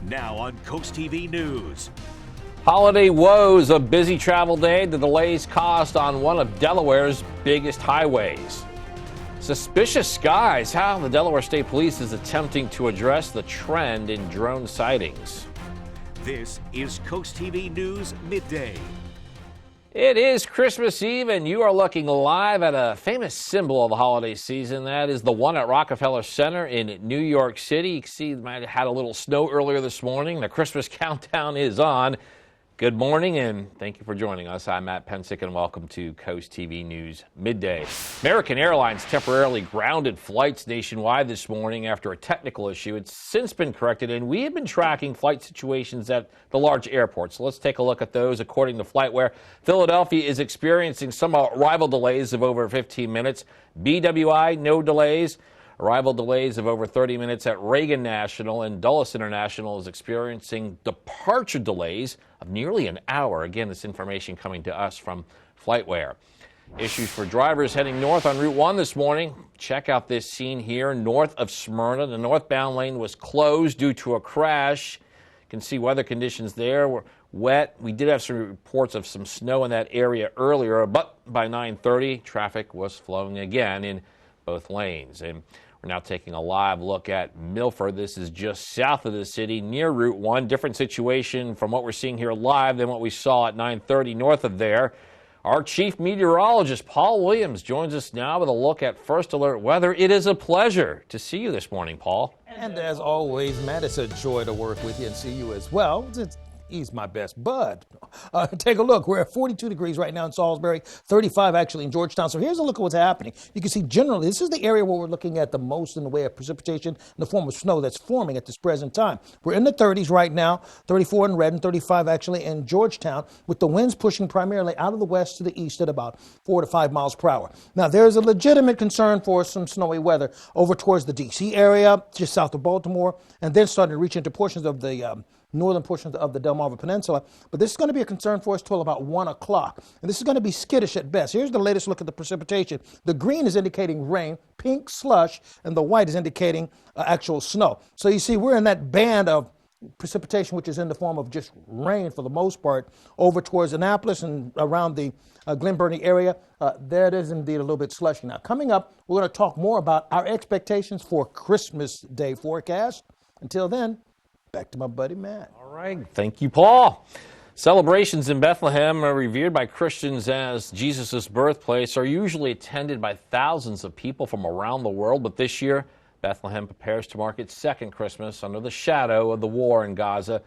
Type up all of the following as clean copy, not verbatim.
Now on CoastTV News. Holiday woes, a busy travel day, the delays caused on one of Delaware's biggest highways. Suspicious skies, how the Delaware State Police is attempting to address the trend in drone sightings. This is CoastTV News Midday. It is Christmas Eve, and you are looking live at a famous symbol of the holiday season. That is the one at Rockefeller Center in New York City. You can see it might have had a little snow earlier this morning. The Christmas countdown is on. Good morning, and thank you for joining us. I'm Matt Pensick, and welcome to CoastTV News Midday. American Airlines temporarily grounded flights nationwide this morning after a technical issue. It's since been corrected, and we have been tracking flight situations at the large airports. So let's take a look at those. According to FlightWare, Philadelphia is experiencing some arrival delays of over 15 minutes. BWI, no delays. Arrival delays of over 30 minutes at Reagan National, and Dulles International is experiencing departure delays of nearly an hour. Again, this information coming to us from FlightWare. Issues for drivers heading north on Route 1 this morning. Check out this scene here north of Smyrna. The northbound lane was closed due to a crash. You can see weather conditions there were wet. We did have some reports of some snow in that area earlier, but by 9:30, traffic was flowing again in both lanes. And we're now taking a live look at Milford. This is just south of the city near Route 1. Different situation from what we're seeing here live than what we saw at 9:30 north of there. Our chief meteorologist, Paul Williams, joins us now with a look at First Alert weather. It is a pleasure to see you this morning, Paul. And as always, Matt, it's a joy to work with you and see you as well. He's my best bud. Take a look. We're at 42 degrees right now in Salisbury, 35 actually in Georgetown. So here's a look at what's happening. You can see generally this is the area where we're looking at the most in the way of precipitation in the form of snow that's forming at this present time. We're in the 30s right now, 34 in Redden, 35 actually in Georgetown, with the winds pushing primarily out of the west to the east at about 4 to 5 miles per hour. Now, there's a legitimate concern for some snowy weather over towards the D.C. area, just south of Baltimore, and then starting to reach into portions of the northern portions of the Delmarva Peninsula. But this is going to be a concern for us till about 1 o'clock. And this is going to be skittish at best. Here's the latest look at the precipitation. The green is indicating rain, pink slush, and the white is indicating actual snow. So you see we're in that band of precipitation, which is in the form of just rain for the most part, over towards Annapolis and around the Glen Burnie area. There it is indeed a little bit slushy. Now, coming up, we're going to talk more about our expectations for Christmas Day forecast. Until then, back to my buddy Matt. All right. Thank you, Paul. Celebrations in Bethlehem are revered by Christians as Jesus' birthplace, are usually attended by thousands of people from around the world. But this year, Bethlehem prepares to mark its second Christmas under the shadow of the war in Gaza.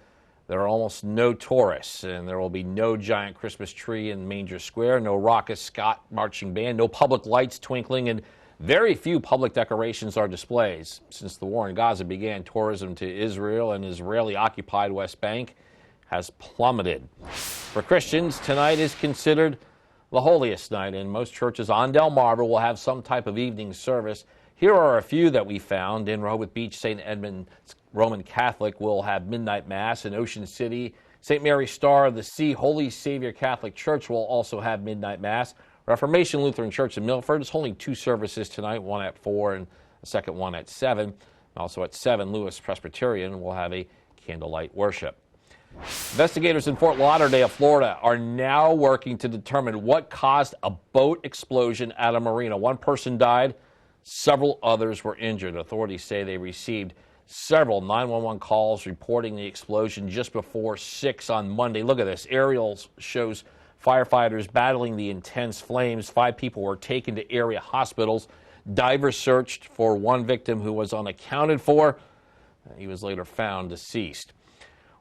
There are almost no tourists, and there will be no giant Christmas tree in Manger Square, no raucous Scott marching band, no public lights twinkling, and very few public decorations or displays. Since the war in Gaza began, tourism to Israel and Israeli-occupied West Bank has plummeted. For Christians, tonight is considered the holiest night, and most churches on Delmarva will have some type of evening service. Here are a few that we found. In Rehoboth Beach, St. Edmund's Roman Catholic will have midnight mass. In Ocean City, St. Mary Star of the Sea Holy Savior Catholic Church will also have midnight mass. Reformation Lutheran Church in Milford is holding two services tonight, one at 4 and the second one at 7. And also at 7, Lewis Presbyterian will have a candlelight worship. Investigators in Fort Lauderdale, Florida, are now working to determine what caused a boat explosion at a marina. One person died, several others were injured. Authorities say they received several 911 calls reporting the explosion just before 6 on Monday. Look at this. Aerials shows firefighters battling the intense flames. 5 people were taken to area hospitals. Divers searched for one victim who was unaccounted for. He was later found deceased.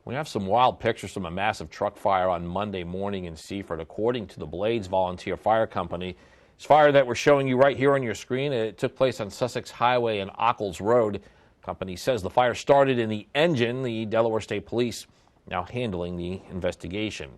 We have some wild pictures from a massive truck fire on Monday morning in Seaford. According to the Blades Volunteer Fire Company, this fire that we're showing you right here on your screen, it took place on Sussex Highway and Ockles Road. The company says the fire started in the engine. The Delaware State Police now handling the investigation.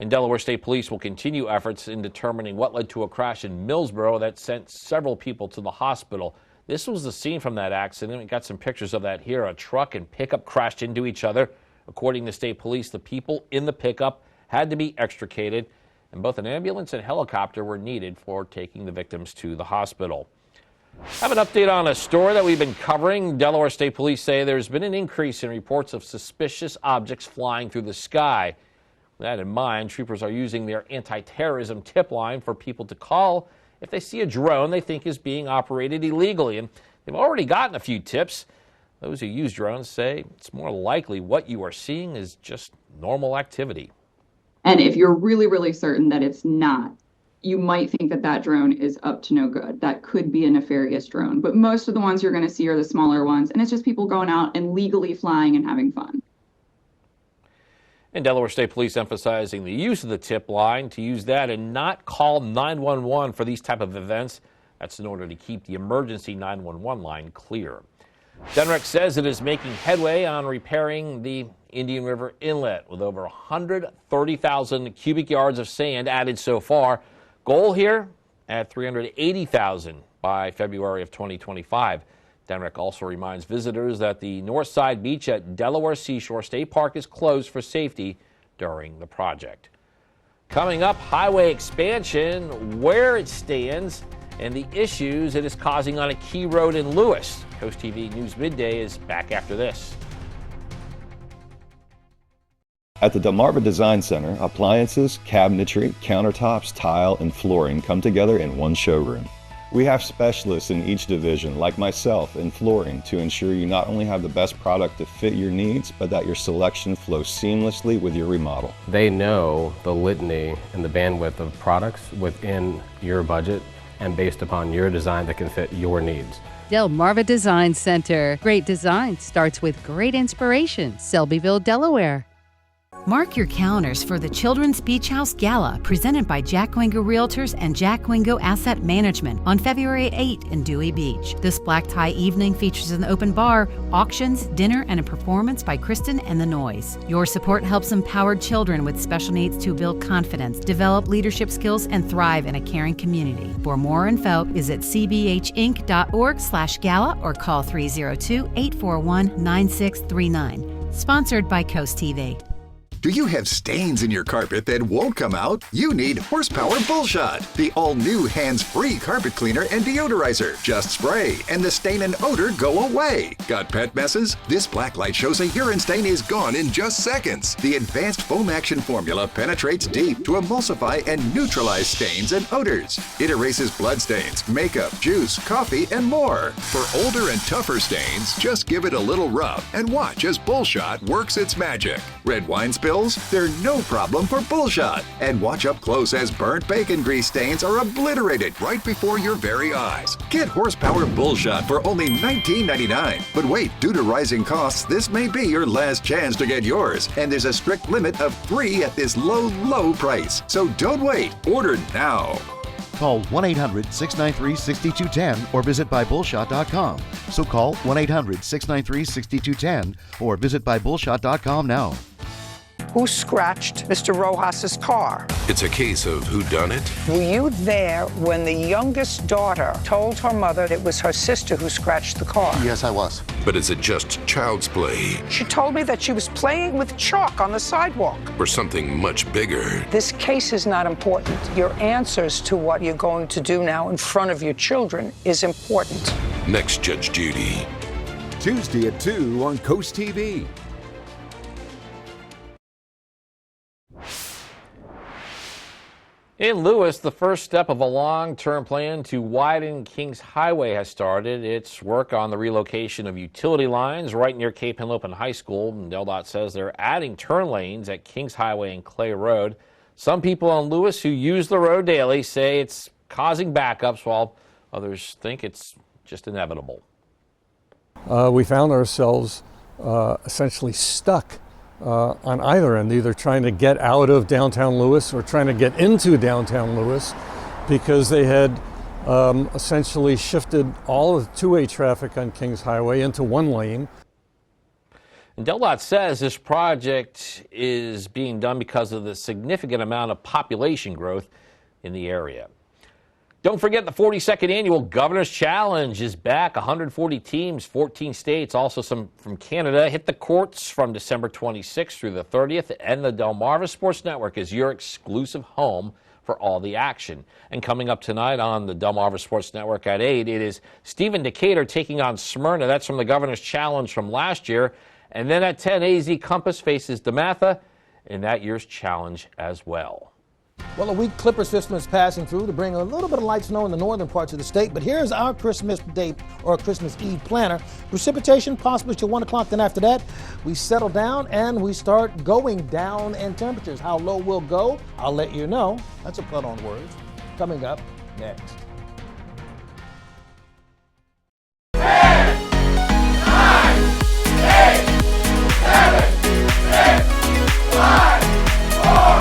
And Delaware State Police will continue efforts in determining what led to a crash in Millsboro that sent several people to the hospital. This was the scene from that accident. We got some pictures of that here. A truck and pickup crashed into each other. According to state police, the people in the pickup had to be extricated, and both an ambulance and helicopter were needed for taking the victims to the hospital. I have an update on a story that we've been covering. Delaware State Police say there's been an increase in reports of suspicious objects flying through the sky. With that in mind, troopers are using their anti-terrorism tip line for people to call if they see a drone they think is being operated illegally. And they've already gotten a few tips. Those who use drones say it's more likely what you are seeing is just normal activity. And if you're really, really certain that it's not, you might think that that drone is up to no good. That could be a nefarious drone. But most of the ones you're going to see are the smaller ones. And it's just people going out and legally flying and having fun. And Delaware State Police emphasizing the use of the tip line, to use that and not call 911 for these type of events. That's in order to keep the emergency 911 line clear. Denrex says it is making headway on repairing the Indian River Inlet with over 130,000 cubic yards of sand added so far. Goal here at 380,000 by February of 2025. Denrex also reminds visitors that the north side beach at Delaware Seashore State Park is closed for safety during the project. Coming up, highway expansion, where it stands, and the issues it is causing on a key road in Lewis. CoastTV News Midday is back after this. At the Delmarva Design Center, appliances, cabinetry, countertops, tile, and flooring come together in one showroom. We have specialists in each division, like myself, in flooring to ensure you not only have the best product to fit your needs, but that your selection flows seamlessly with your remodel. They know the litany and the bandwidth of products within your budget and based upon your design that can fit your needs. Delmarva Design Center. Great design starts with great inspiration. Selbyville, Delaware. Mark your calendars for the Children's Beach House Gala presented by Jack Wingo Realtors and Jack Wingo Asset Management on February 8 in Dewey Beach. This black tie evening features an open bar, auctions, dinner, and a performance by Kristen and the Noise. Your support helps empowered children with special needs to build confidence, develop leadership skills, and thrive in a caring community. For more info, visit cbhinc.org/gala or call 302-841-9639. Sponsored by CoastTV. Do you have stains in your carpet that won't come out? You need Horsepower Bullshot, the all-new hands-free carpet cleaner and deodorizer. Just spray, and the stain and odor go away. Got pet messes? This black light shows a urine stain is gone in just seconds. The advanced foam action formula penetrates deep to emulsify and neutralize stains and odors. It erases blood stains, makeup, juice, coffee, and more. For older and tougher stains, just give it a little rub and watch as Bullshot works its magic. Red wine spills? They're no problem for Bullshot. And watch up close as burnt bacon grease stains are obliterated right before your very eyes. Get Horsepower Bullshot for only $19.99. But wait, due to rising costs, this may be your last chance to get yours. And there's a strict limit of 3 at this low, low price. So don't wait. Order now. Call 1-800-693-6210 or visit buybullshot.com. So call 1-800-693-6210 or visit buybullshot.com now. Who scratched Mr. Rojas's car? It's a case of whodunit. Were you there when the youngest daughter told her mother it was her sister who scratched the car? Yes, I was. But is it just child's play? She told me that she was playing with chalk on the sidewalk. Or something much bigger? This case is not important. Your answers to what you're going to do now in front of your children is important. Next Judge Judy. Tuesday at 2 on CoastTV. In Lewis, the first step of a long-term plan to widen Kings Highway has started. It's work on the relocation of utility lines right near Cape Henlopen High School. And DelDOT says they're adding turn lanes at Kings Highway and Clay Road. Some people on Lewis who use the road daily say it's causing backups, while others think it's just inevitable. We found ourselves essentially stuck on either end, either trying to get out of downtown Lewis or trying to get into downtown Lewis, because they had essentially shifted all of the two-way traffic on Kings Highway into one lane. And DelDOT says this project is being done because of the significant amount of population growth in the area. Don't forget the 42nd annual Governor's Challenge is back. 140 teams, 14 states, also some from Canada, hit the courts from December 26th through the 30th. And the Delmarva Sports Network is your exclusive home for all the action. And coming up tonight on the Delmarva Sports Network at 8, it is Stephen Decatur taking on Smyrna. That's from the Governor's Challenge from last year. And then at 10, AZ Compass faces DeMatha in that year's challenge as well. Well, a weak clipper system is passing through to bring a little bit of light snow in the northern parts of the state, but here's our Christmas Day or Christmas Eve planner. Precipitation possibly till 1 o'clock, then after that, we settle down and we start going down in temperatures. How low we'll go, I'll let you know. That's a play on words. Coming up next. 10, 9, 8, 7, 6, 5, 4,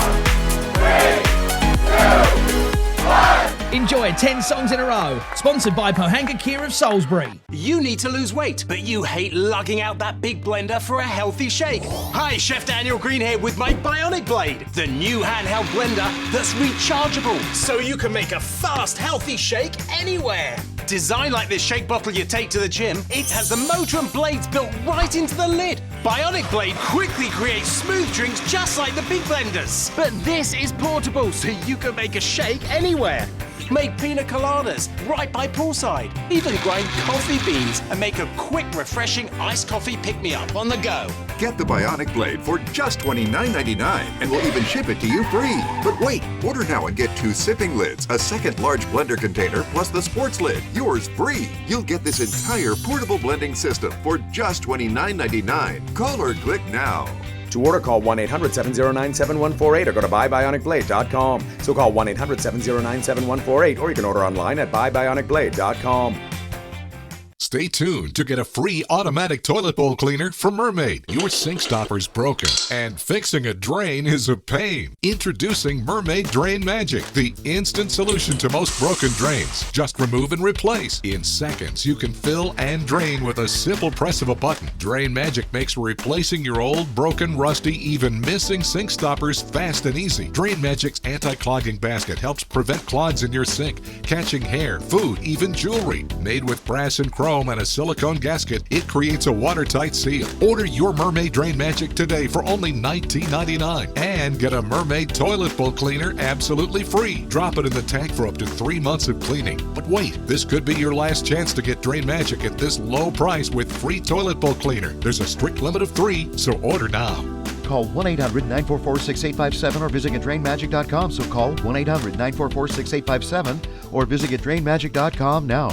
Enjoy 10 songs in a row. Sponsored by Pohanga Kia of Salisbury. You need to lose weight, but you hate lugging out that big blender for a healthy shake. Hi, Chef Daniel Green here with my Bionic Blade, the new handheld blender that's rechargeable, so you can make a fast, healthy shake anywhere. Designed like this shake bottle you take to the gym, it has the motor and blades built right into the lid. Bionic Blade quickly creates smooth drinks just like the big blenders. But this is portable, so you can make a shake anywhere. Make pina coladas right by poolside. Even grind coffee beans and make a quick, refreshing iced coffee pick-me-up on the go. Get the Bionic Blade for just $29.99 and we'll even ship it to you free. But wait, order now and get 2 sipping lids, a second large blender container, plus the sports lid, yours free. You'll get this entire portable blending system for just $29.99. Call or click now. To order, call 1-800-709-7148 or go to buybionicblade.com. So call 1-800-709-7148 or you can order online at buybionicblade.com. Stay tuned to get a free automatic toilet bowl cleaner from Mermaid. Your sink stopper's broken, and fixing a drain is a pain. Introducing Mermaid Drain Magic, the instant solution to most broken drains. Just remove and replace. In seconds, you can fill and drain with a simple press of a button. Drain Magic makes replacing your old, broken, rusty, even missing sink stoppers fast and easy. Drain Magic's anti-clogging basket helps prevent clogs in your sink, catching hair, food, even jewelry. Made with brass and chrome and a silicone gasket, it creates a watertight seal. Order your Mermaid Drain Magic today for only $19.99 and get a Mermaid Toilet Bowl Cleaner absolutely free. Drop it in the tank for up to 3 months of cleaning. But wait, this could be your last chance to get Drain Magic at this low price with free toilet bowl cleaner. There's a strict limit of 3, so order now. Call 1-800-944-6857 or visit GetDrainMagic.com. So call 1-800-944-6857 or visit GetDrainMagic.com now.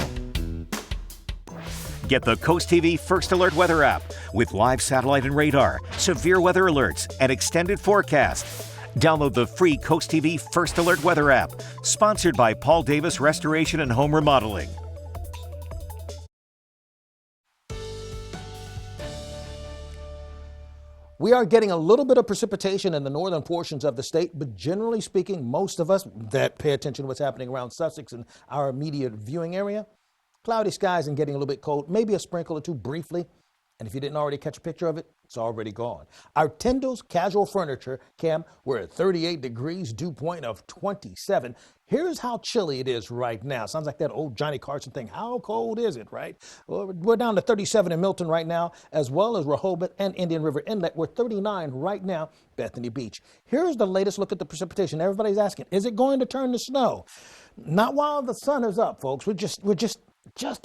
Get the CoastTV First Alert Weather app with live satellite and radar, severe weather alerts, and extended forecast. Download the free CoastTV First Alert Weather app, sponsored by Paul Davis Restoration and Home Remodeling. We are getting a little bit of precipitation in the northern portions of the state, but generally speaking, most of us that pay attention to what's happening around Sussex and our immediate viewing area, cloudy skies and getting a little bit cold, maybe a sprinkle or two briefly. And if you didn't already catch a picture of it, it's already gone. Our Tyndall's Casual Furniture, Cam, we're at 38 degrees, dew point of 27. Here's how chilly it is right now. Sounds like that old Johnny Carson thing. How cold is it, right? Well, we're down to 37 in Milton right now, as well as Rehoboth and Indian River Inlet. We're 39 right now, Bethany Beach. Here's the latest look at the precipitation. Everybody's asking, is it going to turn to snow? Not while the sun is up, folks. We're just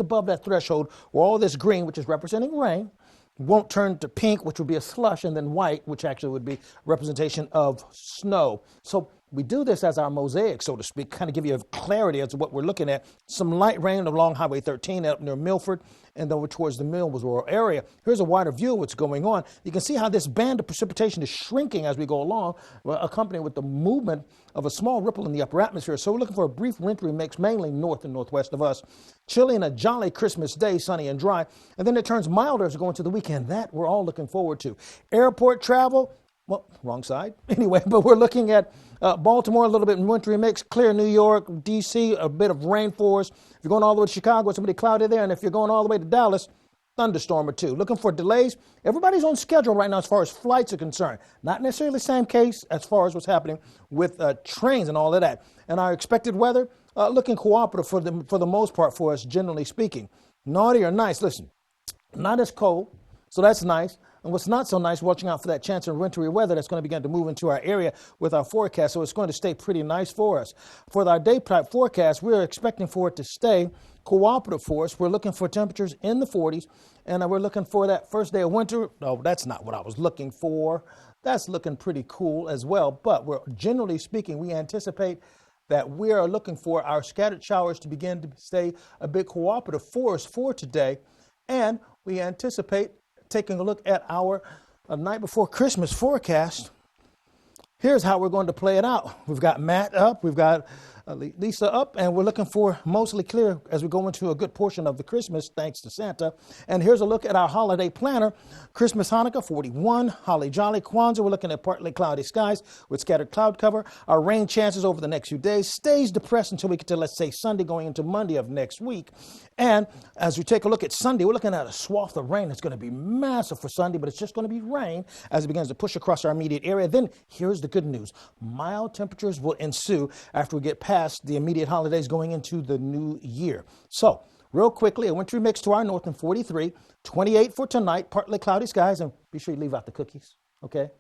above that threshold where all this green, which is representing rain, won't turn to pink, which would be a slush, and then white, which actually would be representation of snow. So we do this as our mosaic, so to speak, kind of give you clarity as to what we're looking at. Some light rain along Highway 13 up near Milford and over towards the Millsboro area. Here's a wider view of what's going on. You can see how this band of precipitation is shrinking as we go along, accompanied with the movement of a small ripple in the upper atmosphere. So we're looking for a brief wintry mix, mainly north and northwest of us. Chilly and a jolly Christmas day, sunny and dry. And then it turns milder as we go into the weekend. That we're all looking forward to. Airport travel, well, wrong side. Anyway, but we're looking at Baltimore, a little bit wintry mix, clear New York, D.C., a bit of rainforest. If you're going all the way to Chicago, it's going to be cloudy there. And if you're going all the way to Dallas, thunderstorm or two. Looking for delays. Everybody's on schedule right now as far as flights are concerned. Not necessarily the same case as far as what's happening with trains and all of that. And our expected weather, looking cooperative for the most part for us, generally speaking. Naughty or nice, listen, not as cold, so that's nice. And what's not so nice, watching out for that chance of wintry weather that's going to begin to move into our area with our forecast, so it's going to stay pretty nice for us. For our day type forecast, we're expecting for it to stay cooperative for us. We're looking for temperatures in the 40s, and we're looking for that first day of winter. No, that's not what I was looking for. That's looking pretty cool as well, but we're generally speaking, we anticipate that we are looking for our scattered showers to begin to stay a bit cooperative for us for today. And we anticipate taking a look at our night before Christmas forecast. Here's how we're going to play it out. We've got Matt up, we've got Lisa up, and we're looking for mostly clear as we go into a good portion of the Christmas, thanks to Santa. And here's a look at our holiday planner. Christmas, Hanukkah, 41. Holly Jolly, Kwanzaa, we're looking at partly cloudy skies with scattered cloud cover. Our rain chances over the next few days stays depressed until we get to, let's say, Sunday going into Monday of next week. And as we take a look at Sunday, we're looking at a swath of rain that's going to be massive for Sunday, but it's just going to be rain as it begins to push across our immediate area. Then here's the good news. Mild temperatures will ensue after we get past the immediate holidays going into the new year. So real quickly, a wintry mix to our north in 43, 28 for tonight, partly cloudy skies, and be sure you leave out the cookies, okay?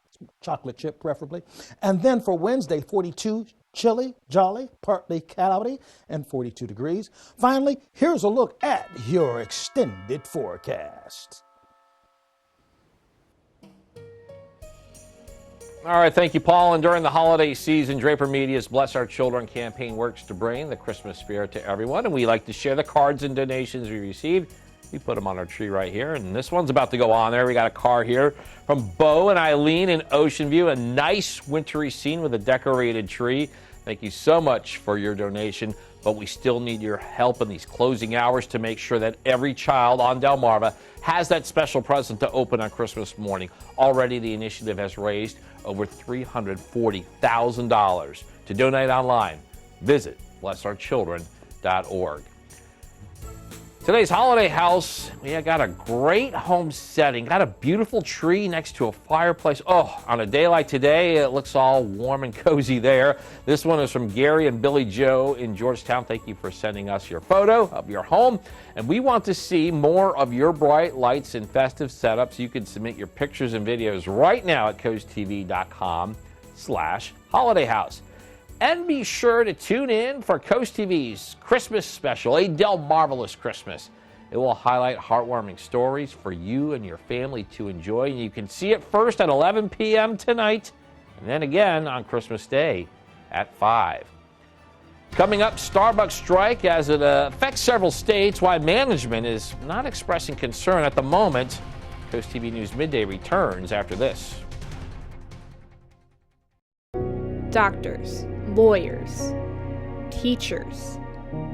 Chocolate chip preferably. And then for Wednesday, 42, chilly, jolly, partly cloudy, and 42 degrees. Finally, here's a look at your extended forecast. All right, thank you, Paul. And during the holiday season, Draper Media's Bless Our Children campaign works to bring the Christmas spirit to everyone. And we like to share the cards and donations we received. We put them on our tree right here. And this one's about to go on there. We got a card here from Bo and Eileen in Ocean View. A nice wintry scene with a decorated tree. Thank you so much for your donation. But we still need your help in these closing hours to make sure that every child on Delmarva has that special present to open on Christmas morning. Already the initiative has raised over $340,000. To donate online, visit blessourchildren.org. Today's holiday house, we got a great home setting. Got a beautiful tree next to a fireplace. Oh, on a day like today, it looks all warm and cozy there. This one is from Gary and Billy Joe in Georgetown. Thank you for sending us your photo of your home. And we want to see more of your bright lights and festive setups. You can submit your pictures and videos right now at coasttv.com/holidayhouse. And be sure to tune in for Coast TV's Christmas special, A Delmarvelous Christmas. It will highlight heartwarming stories for you and your family to enjoy. And you can see it first at 11 p.m. tonight, and then again on Christmas Day at 5. Coming up, Starbucks strike as it affects several states, why management is not expressing concern at the moment. Coast TV News Midday returns after this. Doctors, lawyers, teachers,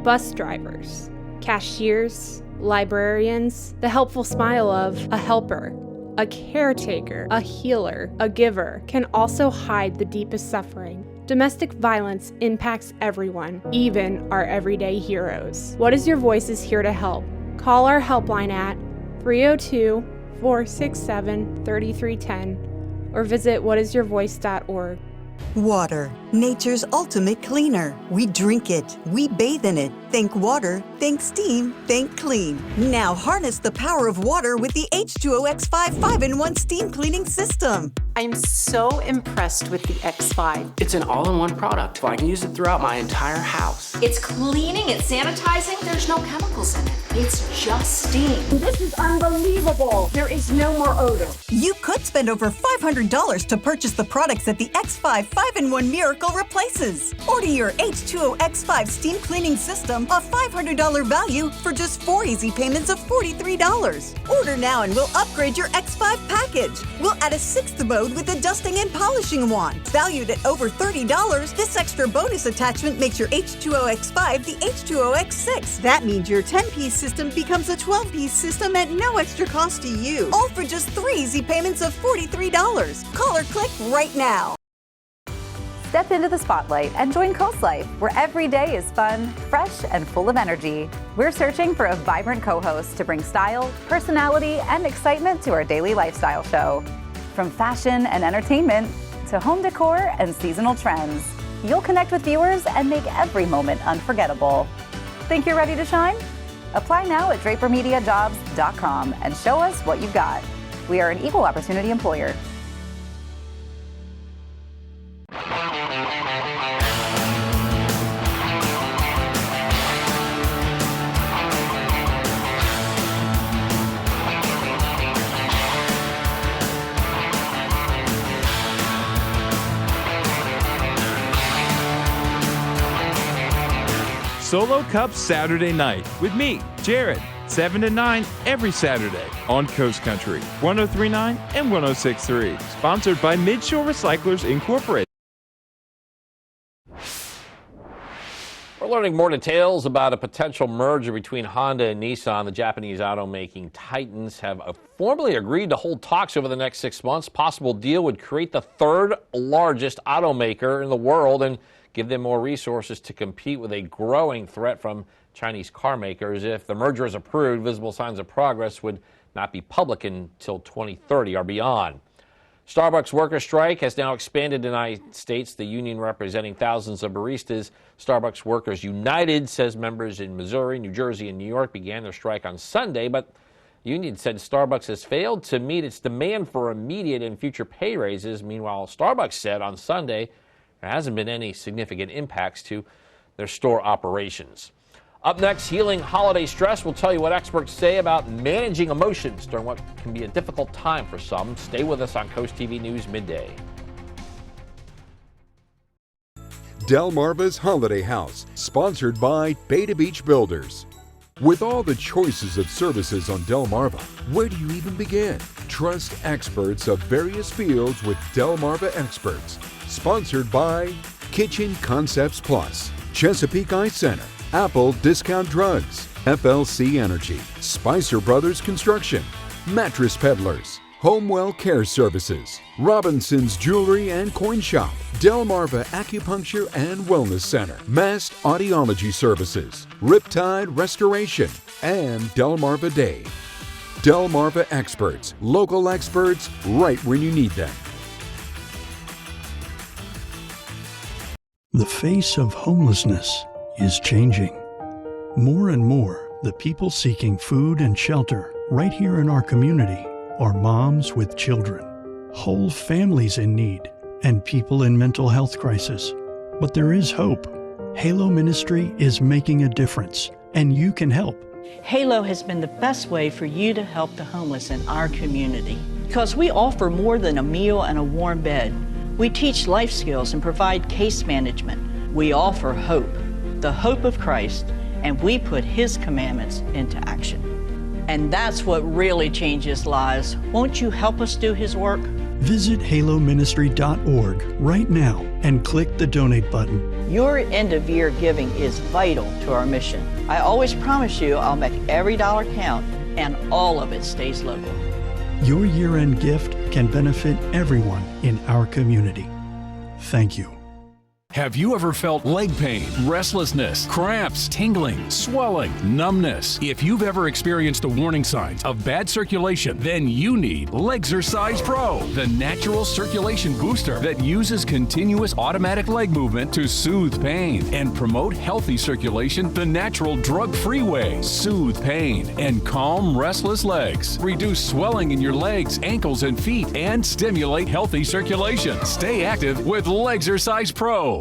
bus drivers, cashiers, librarians, the helpful smile of a helper, a caretaker, a healer, a giver can also hide the deepest suffering. Domestic violence impacts everyone, even our everyday heroes. What Is Your Voice is here to help. Call our helpline at 302-467-3310 or visit whatisyourvoice.org. Water, nature's ultimate cleaner. We drink it, we bathe in it. Think water, think steam, think clean. Now harness the power of water with the H2O X5 5-in-1 steam cleaning system. I'm so impressed with the X5. It's an all-in-one product, so I can use it throughout my entire house. It's cleaning, it's sanitizing, there's no chemicals in it. It's just steam. This is unbelievable. There is no more odor. You could spend over $500 to purchase the products that the X5 5-in-1 Miracle replaces. Order your H2O X5 steam cleaning system, a $500 value, for just 4 easy payments of $43. Order now and we'll upgrade your X5 package. We'll add a 6th mode with a dusting and polishing wand. Valued at over $30, this extra bonus attachment makes your H2O X5 the H2O X6. That means your 10-piece system becomes a 12-piece system at no extra cost to you. All for just 3 easy payments of $43. Call or click right now. Step into the spotlight and join Coast Life, where every day is fun, fresh, and full of energy. We're searching for a vibrant co-host to bring style, personality, and excitement to our daily lifestyle show. From fashion and entertainment to home decor and seasonal trends, you'll connect with viewers and make every moment unforgettable. Think you're ready to shine? Apply now at drapermediajobs.com and show us what you've got. We are an equal opportunity employer. Solo Cup Saturday night with me, Jared, 7 to 9 every Saturday on Coast Country, 103.9 and 106.3. Sponsored by Midshore Recyclers Incorporated. We're learning more details about a potential merger between Honda and Nissan. The Japanese automaking titans have formally agreed to hold talks over the next 6 months. Possible deal would create the third largest automaker in the world and give them more resources to compete with a growing threat from Chinese car makers. If the merger is approved, visible signs of progress would not be public until 2030 or beyond. Starbucks worker strike has now expanded to the United States. The union representing thousands of baristas, Starbucks Workers United, says members in Missouri, New Jersey, and New York began their strike on Sunday, but the union said Starbucks has failed to meet its demand for immediate and future pay raises. Meanwhile, Starbucks said on Sunday there hasn't been any significant impacts to their store operations. Up next, healing holiday stress. We'll tell you what experts say about managing emotions during what can be a difficult time for some. Stay with us on Coast TV News Midday. Delmarva's Holiday House, sponsored by Beta Beach Builders. With all the choices of services on Delmarva, where do you even begin? Trust experts of various fields with Delmarva Experts. Sponsored by Kitchen Concepts Plus, Chesapeake Eye Center, Apple Discount Drugs, FLC Energy, Spicer Brothers Construction, Mattress Peddlers, Homewell Care Services, Robinson's Jewelry and Coin Shop, Delmarva Acupuncture and Wellness Center, Mast Audiology Services, Riptide Restoration, and Delmarva Day. Delmarva Experts, local experts right when you need them. The face of homelessness is changing. More and more, the people seeking food and shelter right here in our community are moms with children, whole families in need, and people in mental health crisis. But there is hope. Halo Ministry is making a difference, and you can help. Halo has been the best way for you to help the homeless in our community because we offer more than a meal and a warm bed. We teach life skills and provide case management. We offer hope, the hope of Christ, and we put His commandments into action. And that's what really changes lives. Won't you help us do His work? Visit haloministry.org right now and click the donate button. Your end-of-year giving is vital to our mission. I always promise you I'll make every dollar count, and all of it stays local. Your year-end gift can benefit everyone in our community. Thank you. Have you ever felt leg pain, restlessness, cramps, tingling, swelling, numbness? If you've ever experienced the warning signs of bad circulation, then you need Legzercise Pro, the natural circulation booster that uses continuous automatic leg movement to soothe pain and promote healthy circulation the natural drug-free way. Soothe pain and calm restless legs. Reduce swelling in your legs, ankles, and feet and stimulate healthy circulation. Stay active with Legzercise Pro.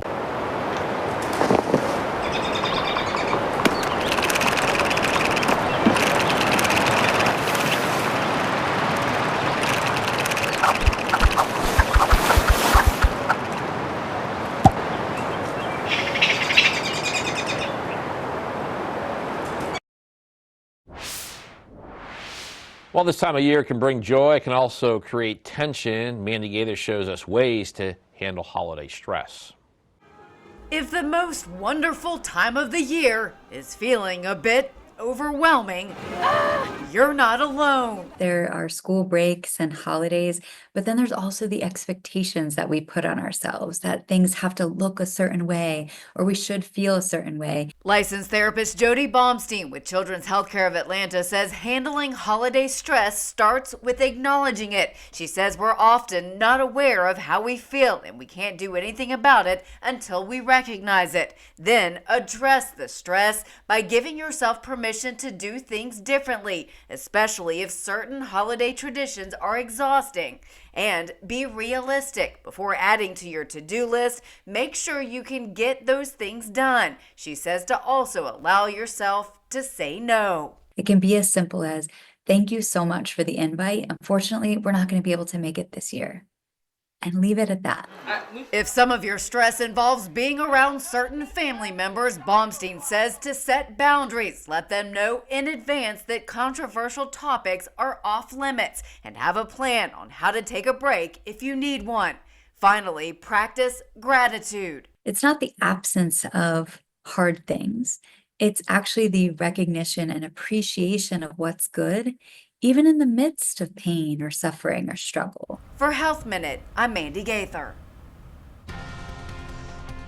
While this time of year can bring joy, it can also create tension. Mandy Gaither shows us ways to handle holiday stress. If the most wonderful time of the year is feeling a bit overwhelming, you're not alone. There are school breaks and holidays, But then there's also the expectations that we put on ourselves, that things have to look a certain way or we should feel a certain way. Licensed therapist Jody Baumstein with Children's Healthcare of Atlanta says handling holiday stress starts with acknowledging it. She says we're often not aware of how we feel and we can't do anything about it until we recognize it. Then address the stress by giving yourself permission to do things differently, especially if certain holiday traditions are exhausting. And be realistic. Before adding to your to-do list, make sure you can get those things done. She says to also allow yourself to say no. It can be as simple as, thank you so much for the invite. Unfortunately, we're not going to be able to make it this year. And leave it at that. If some of your stress involves being around certain family members, Baumstein says to set boundaries. Let them know in advance that controversial topics are off limits and have a plan on how to take a break if you need one. Finally, practice gratitude. It's not the absence of hard things. It's actually the recognition and appreciation of what's good, even in the midst of pain or suffering or struggle. For Health Minute, I'm Mandy Gaither.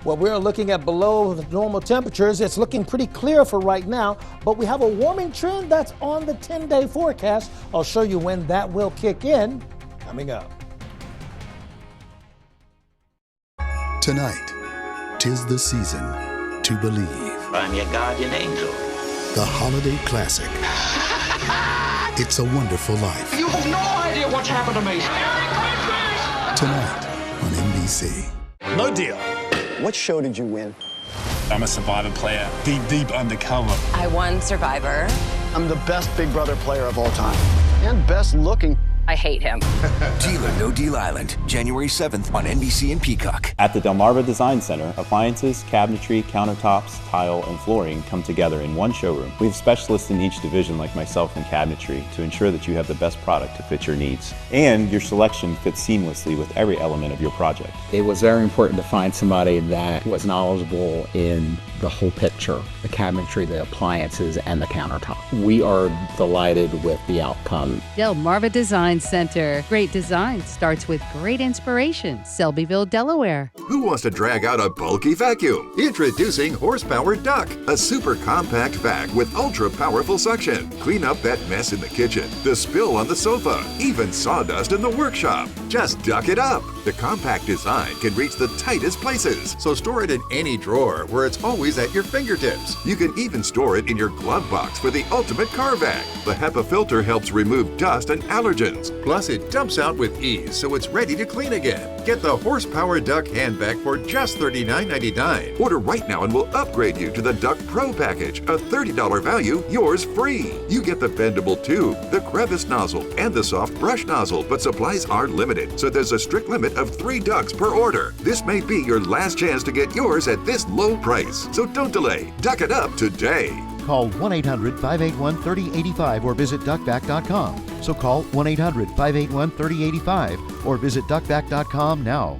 Well, we're looking at below the normal temperatures. It's looking pretty clear for right now, but we have a warming trend that's on the 10-day forecast. I'll show you when that will kick in coming up. Tonight, 'tis the season to believe. I'm your guardian angel. The holiday classic. It's a Wonderful Life. You have no idea what's happened to me. Tonight on NBC. No deal. What show did you win? I'm a Survivor player, deep undercover. I won Survivor. I'm the best Big Brother player of all time. And best looking. I hate him. Deal or No Deal Island, January 7th on NBC and Peacock. At the Delmarva Design Center, appliances, cabinetry, countertops, tile, and flooring come together in one showroom. We have specialists in each division like myself in cabinetry to ensure that you have the best product to fit your needs. And your selection fits seamlessly with every element of your project. It was very important to find somebody that was knowledgeable in the whole picture, the cabinetry, the appliances, and the countertop. We are delighted with the outcome. Delmarva Design Center. Great design starts with great inspiration. Selbyville, Delaware. Who wants to drag out a bulky vacuum? Introducing Horsepower Duck, a super compact vac with ultra powerful suction. Clean up that mess in the kitchen, the spill on the sofa, even sawdust in the workshop. Just duck it up. The compact design can reach the tightest places, so store it in any drawer where it's always at your fingertips. You can even store it in your glove box for the ultimate car vac. The HEPA filter helps remove dust and allergens. Plus, it dumps out with ease, so it's ready to clean again. Get the Horsepower Duck hand vac for just $39.99. Order right now and we'll upgrade you to the Duck Pro package, a $30 value, yours free. You get the bendable tube, the crevice nozzle, and the soft brush nozzle, but supplies are limited, so there's a strict limit of 3 ducks per order. This may be your last chance to get yours at this low price, so don't delay. Duck it up today. Call 1-800-581-3085 or visit duckback.com. So call 1-800-581-3085 or visit duckback.com now.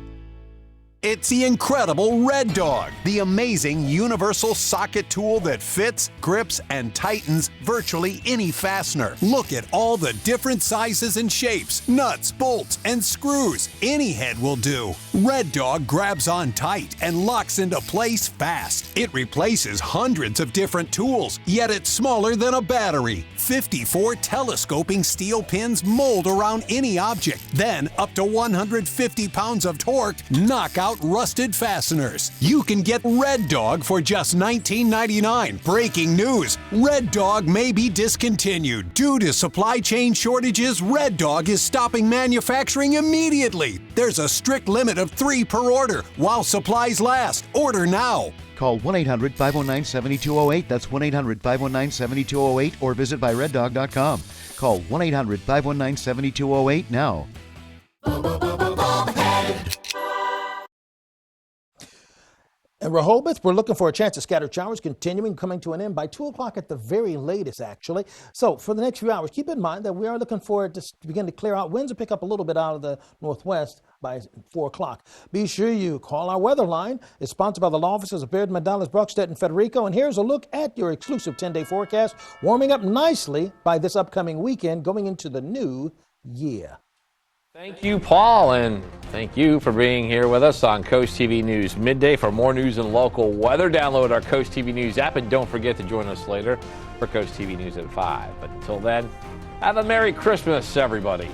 It's the incredible Red Dog, the amazing universal socket tool that fits, grips, and tightens virtually any fastener. Look at all the different sizes and shapes, nuts, bolts, and screws. Any head will do. Red Dog grabs on tight and locks into place fast. It replaces hundreds of different tools, yet it's smaller than a battery. 54 telescoping steel pins mold around any object. Then, up to 150 pounds of torque knock out rusted fasteners. You can get Red Dog for just $19.99. Breaking news: Red Dog may be discontinued. Due to supply chain shortages, Red Dog is stopping manufacturing immediately. There's a strict limit of 3 per order while supplies last. Order now. Call 1-800-519-7208. That's 1-800-519-7208 or visit byreddog.com. Call 1-800-519-7208 now. In Rehoboth, we're looking for a chance of scattered showers continuing, coming to an end by 2 o'clock at the very latest, actually. So for the next few hours, keep in mind that we are looking for it to begin to clear out. Winds will pick up a little bit out of the northwest by 4 o'clock. Be sure you call our weather line. It's sponsored by the law offices of Baird, Medallas, Brockstedt, and Federico. And here's a look at your exclusive 10-day forecast, warming up nicely by this upcoming weekend going into the new year. Thank you, Paul, and thank you for being here with us on Coast TV News Midday. For more news and local weather, download our Coast TV News app, and don't forget to join us later for Coast TV News at 5. But until then, have a Merry Christmas, everybody.